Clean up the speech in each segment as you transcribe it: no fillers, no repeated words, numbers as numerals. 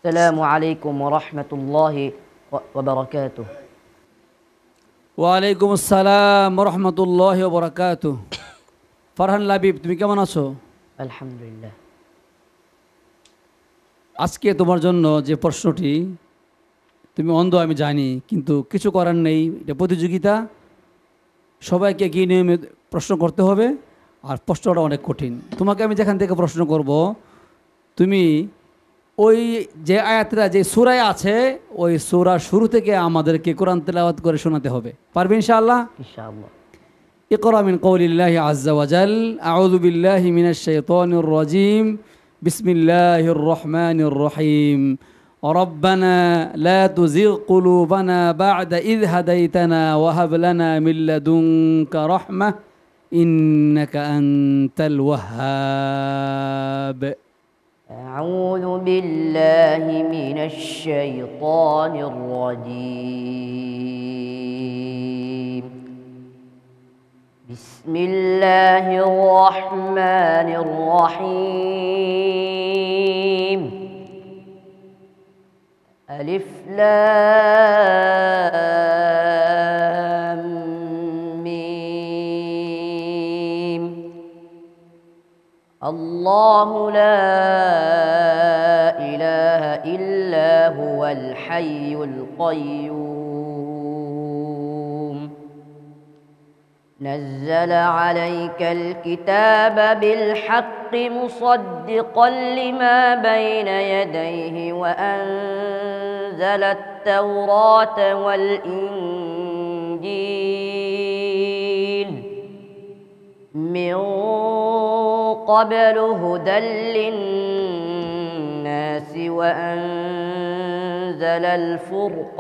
السلام عليكم ورحمة الله وبركاته. ওয়ালাইকুম আসসালাম রহমতুল্লাহ বরকাত। ফারহান লাবিব, তুমি কেমন আছো? الحمد لله. আজকে তোমার জন্য যে প্রশ্নটি, তুমি অন্ধ আমি জানি, কিন্তু কিছু করার নেই, এটা প্রতিযোগিতা। সবাইকে কি নিয়মে প্রশ্ন করতে হবে, আর প্রশ্নটা অনেক কঠিন। তোমাকে আমি যেখান থেকে প্রশ্ন করব, তুমি ওই যে আয়াতটা যে সূরায় আছে ওই সূরার শুরু থেকে আমাদেরকে কোরআন তেলাওয়াত করে শোনাতে হবে। পারবে ইনশাআল্লাহ? إن شاء الله. اقرأ من قول الله عز وجل. أعوذ بالله من الشيطان الرجيم. بسم الله الرحمن الرحيم. ربنا لا تزغ قلوبنا بعد إذ هديتنا وهب لنا من لدنك رحمة إنك أنت الوهاب. أعوذ بالله من الشيطان الرجيم. بسم الله الرحمن الرحيم. ألف لام ميم. الله لا إله إلا هو الحي القيوم. نزل عليك الكتاب بالحق مصدقا لما بين يديه وأنزل التوراة والإنجيل من قبل هدى للناس وأنزل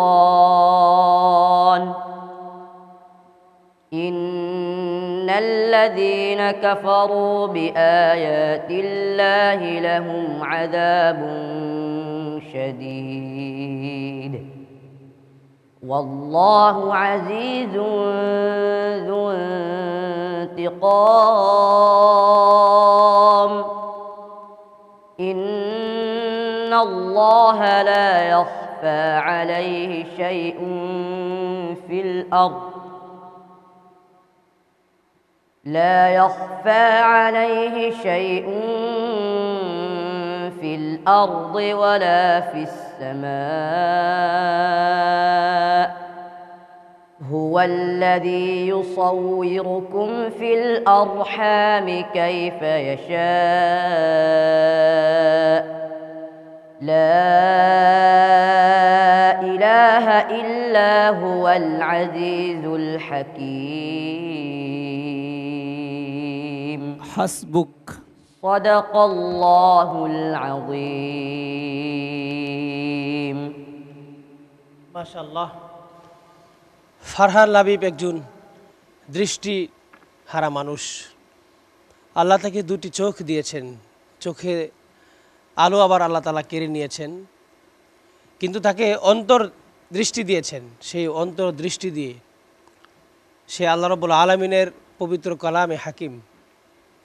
الفرقان. إن الذين كفروا بآيات الله لهم عذاب شديد والله عزيز ذو انتقام. إن الله لا يخفى عليه شيء في الأرض ولا في السماء. هو الذي يصوركم في الأرحام كيف يشاء. لا إله إلا هو العزيز الحكيم. حسبك. صدق الله العظيم. মাশাআল্লাহ। ফারহান লাবিব একজন দৃষ্টি হারা মানুষ। আল্লাহ তাকে দুটি চোখ দিয়েছেন, চোখে আলো আবার আল্লাহ তাআলা কেড়ে নিয়েছেন, কিন্তু তাকে অন্তর দৃষ্টি দিয়েছেন। সেই অন্তর দৃষ্টি দিয়ে সে আল্লাহ রাব্বুল আলামিনের পবিত্র কালামে হাকিম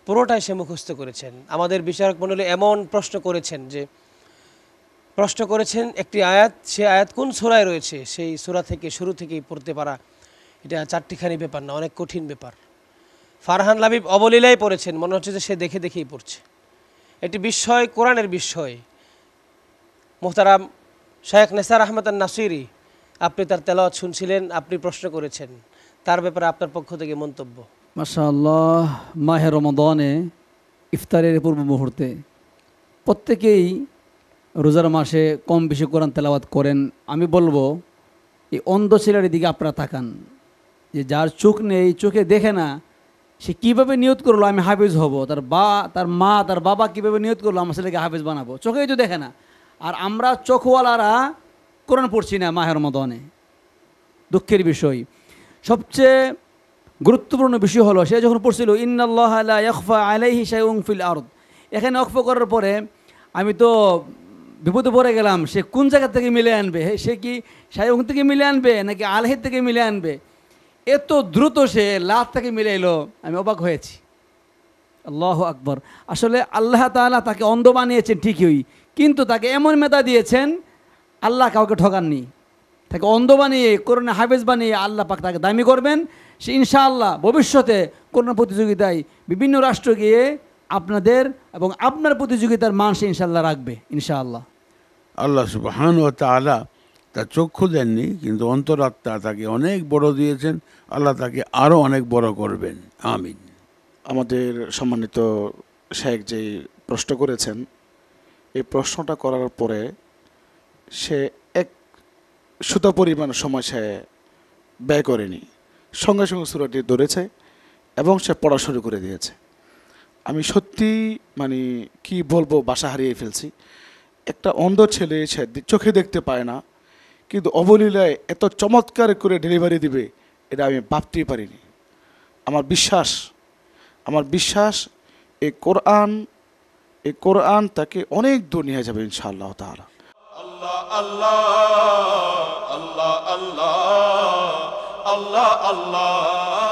পুরোটাই সে মুখস্থ করেছেন। আমাদের বিচারক মণ্ডলী এমন প্রশ্ন করেছেন একটি আয়াত, সে আয়াত কোন সূরায় রয়েছে সেই সূরা থেকে শুরু থেকেই পড়তে পারা এটা চারটিখানি ব্যাপার না, অনেক কঠিন ব্যাপার। ফারহান লাবিব অবলীলায় পড়েছেন, মনে হচ্ছে যে সে দেখে দেখেই পড়ছে। এটি বিস্ময়, কোরআনের বিস্ময়। মুহতারাম শায়েখ নেসার আহমদ নাসিরি, আপনি তার তেলাওয়াত শুনছিলেন, আপনি প্রশ্ন করেছেন, তার ব্যাপারে আপনার পক্ষ থেকে মন্তব্য। মাশাআল্লাহ, মাহে রমাদানে ইফতারের পূর্ব মুহূর্তে প্রত্যেকেই রোজার মাসে কম বেশি কোরআন তেলাওয়াত করেন। আমি বলবো এই অন্ধ ছেলের দিকে আপনারা তাকান, যে যার চোখ নেই, চোখে দেখে না, সে কীভাবে নিয়ত করলো আমি হাফেজ হব, তার মা তার বাবা কীভাবে নিয়ত করলো আমার ছেলেকে হাফেজ বানাবো, চোখেই তো দেখে না। আর আমরা চোখওয়ালারা কোরআন পড়ছি না মাহে রমাদানে। দুঃখের বিষয়। সবচেয়ে গুরুত্বপূর্ণ বিষয় হলো সে যখন পড়ছিল ইন্নাল্লাহা লা ইয়াখফা আলাইহি শাইউন ফিল আরদ, এখানে ওয়াকফ করার পরে আমি তো বিপদে পড়ে গেলাম, সে কোন জায়গা থেকে মিলে আনবে? সে কি শাইউন থেকে মিলে আনবে নাকি আলাইহি থেকে মিলে আনবে? এত দ্রুত সে লাত থেকে মিলে এলো, আমি অবাক হয়েছি। আল্লাহু আকবার। আসলে আল্লাহ তাআলা তাকে অন্ধ বানিয়েছেন ঠিকই, কিন্তু তাকে এমন মেধা দিয়েছেন, আল্লাহ কাউকে ঠকাননি। তাকে অন্ধ বানিয়ে, কোরআনে হাফেজ বানিয়ে আল্লাহ পাক তাকে দামি করবেন। সে ইনশাআল্লাহ ভবিষ্যতে কোরআন প্রতিযোগিতায় বিভিন্ন রাষ্ট্র গিয়ে আপনাদের এবং আপনার প্রতিযোগিতার মান সে ইনশাআল্লাহ রাখবে ইনশাআল্লাহ। আল্লাহ সুবহানাহু ওয়া তাআলা তার চক্ষু দেননি, কিন্তু অন্তরাত্মা তাকে অনেক বড় দিয়েছেন। আল্লাহ তাকে আরও অনেক বড় করবেন, আমিন। আমাদের সম্মানিত শেখ যে প্রশ্ন করেছেন, এই প্রশ্নটা করার পরে সে এক সুতা পরিমাণ সময় সে ব্যয় করেনি, সঙ্গে সঙ্গে সূরাটি ধরেছে এবং সে পড়া শুরু করে দিয়েছে। আমি সত্যি মানে কি বলবো, বাসা হারিয়ে ফেলছি। একটা অন্ধ ছেলে, সে চোখে দেখতে পায় না, কিন্তু অবলীলায় এত চমৎকার করে ডেলিভারি দিবে এটা আমি ভাবতেই পারিনি। আমার বিশ্বাস এই কোরআন তাকে অনেক দূর নিয়ে যাবে ইনশাআল্লাহ তাআলা। আল্লাহ আল্লাহ আল্লাহ আল্লাহ আল্লাহ আল্লাহ